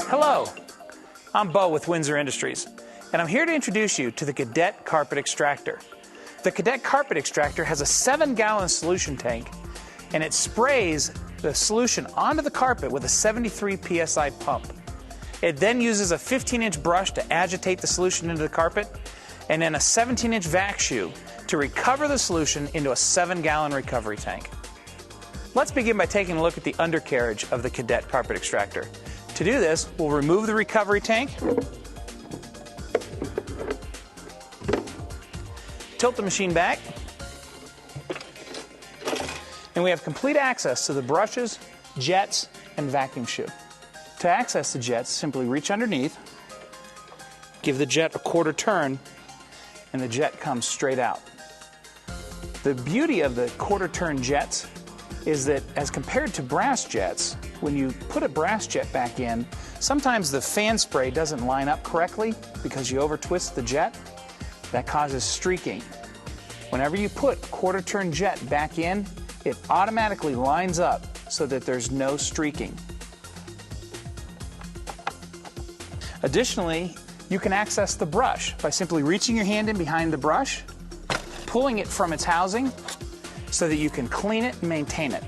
Hello, I'm Bo with Windsor Industries, and I'm here to introduce you to the Cadet Carpet Extractor. The Cadet Carpet Extractor has a 7-gallon solution tank, and it sprays the solution onto the carpet with a 73 psi pump. It then uses a 15-inch brush to agitate the solution into the carpet, and then a 17-inch vac shoe to recover the solution into a 7-gallon recovery tank. Let's begin by taking a look at the undercarriage of the Cadet Carpet Extractor. To do this, we'll remove the recovery tank, tilt the machine back, and we have complete access to the brushes, jets, and vacuum shoe. To access the jets, simply reach underneath, give the jet a quarter turn, and the jet comes straight out. The beauty of the quarter turn jets is that as compared to brass jets, when you put a brass jet back in, sometimes the fan spray doesn't line up correctly because you over twist the jet. That causes streaking. Whenever you put a quarter turn jet back in, it automatically lines up so that there's no streaking. Additionally, you can access the brush by simply reaching your hand in behind the brush, pulling it from its housing so that you can clean it and maintain it.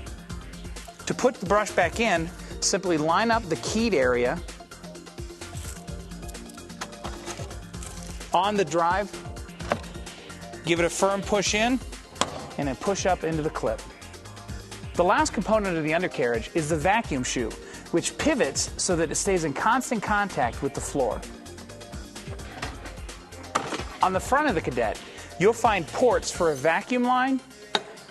To put the brush back in, simply line up the keyed area on the drive, give it a firm push in, and then push up into the clip. The last component of the undercarriage is the vacuum shoe, which pivots so that it stays in constant contact with the floor. On the front of the Cadet, you'll find ports for a vacuum line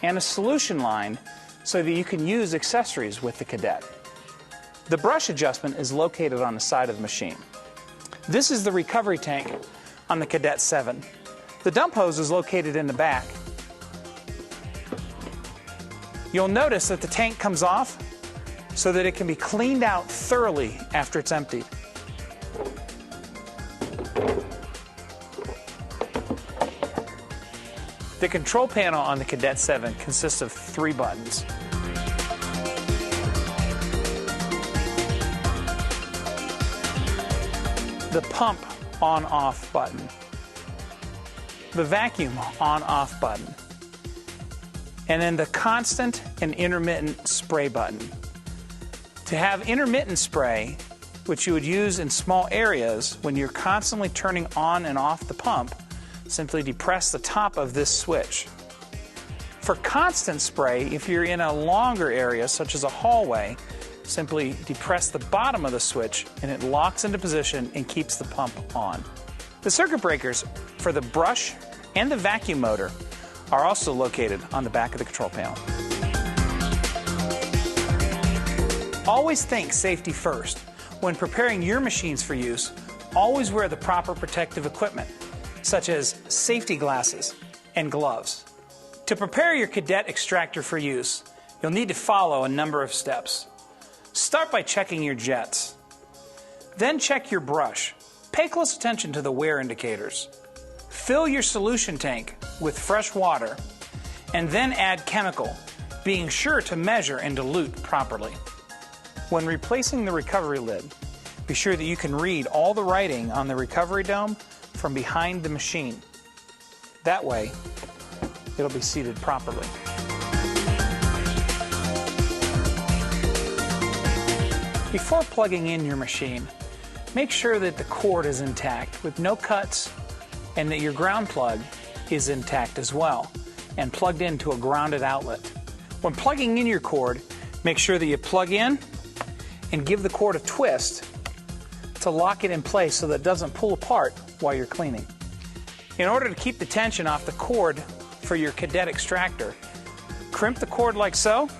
and a solution line so that you can use accessories with the Cadet. The brush adjustment is located on the side of the machine. This is the recovery tank on the Cadet 7. The dump hose is located in the back. You'll notice that the tank comes off so that it can be cleaned out thoroughly after it's emptied. The control panel on the Cadet 7 consists of 3 buttons. The pump on-off button. The vacuum on-off button. And then the constant and intermittent spray button. To have intermittent spray, which you would use in small areas when you're constantly turning on and off the pump, simply depress the top of this switch. For constant spray, if you're in a longer area, such as a hallway, simply depress the bottom of the switch and it locks into position and keeps the pump on. The circuit breakers for the brush and the vacuum motor are also located on the back of the control panel. Always think safety first. When preparing your machines for use, always wear the proper protective equipment, such as safety glasses and gloves. To prepare your Cadet Extractor for use, you'll need to follow a number of steps. Start by checking your jets. Then check your brush. Pay close attention to the wear indicators. Fill your solution tank with fresh water and then add chemical, being sure to measure and dilute properly. When replacing the recovery lid, be sure that you can read all the writing on the recovery dome from behind the machine. That way, it'll be seated properly. Before plugging in your machine, make sure that the cord is intact with no cuts and that your ground plug is intact as well and plugged into a grounded outlet. When plugging in your cord, make sure that you plug in and give the cord a twist to lock it in place so that it doesn't pull apart while you're cleaning. In order to keep the tension off the cord for your Cadet Extractor, crimp the cord like so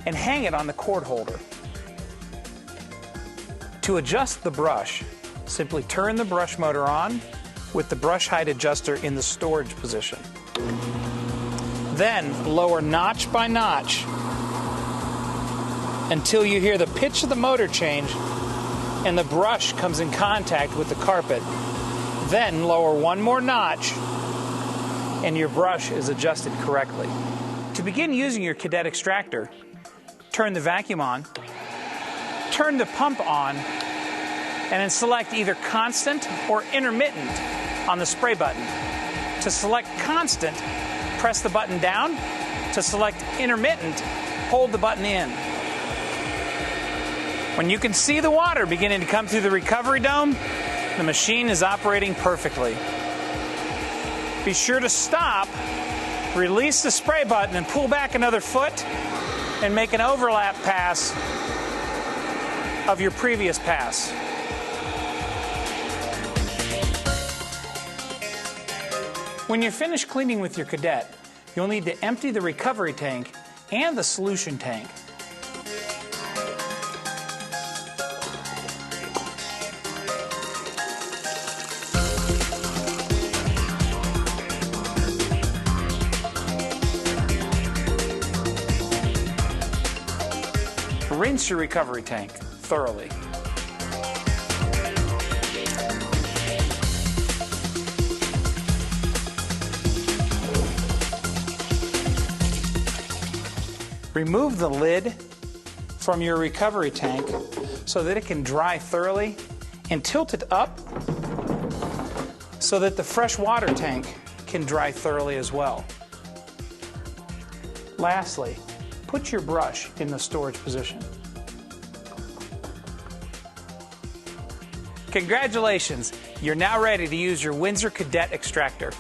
and hang it on the cord holder. To adjust the brush, simply turn the brush motor on with the brush height adjuster in the storage position. Then lower notch by notch until you hear the pitch of the motor change and the brush comes in contact with the carpet. Then lower one more notch and your brush is adjusted correctly. To begin using your Cadet extractor, turn the vacuum on, turn the pump on, and then select either constant or intermittent on the spray button. To select constant, press the button down. To select intermittent, hold the button in. When you can see the water beginning to come through the recovery dome, the machine is operating perfectly. Be sure to stop, release the spray button, and pull back another foot and make an overlap pass of your previous pass. When you're finished cleaning with your Cadet, you'll need to empty the recovery tank and the solution tank. Rinse your recovery tank thoroughly. Remove the lid from your recovery tank so that it can dry thoroughly, and tilt it up so that the fresh water tank can dry thoroughly as well. Lastly, put your brush in the storage position. Congratulations! You're now ready to use your Windsor Cadet extractor.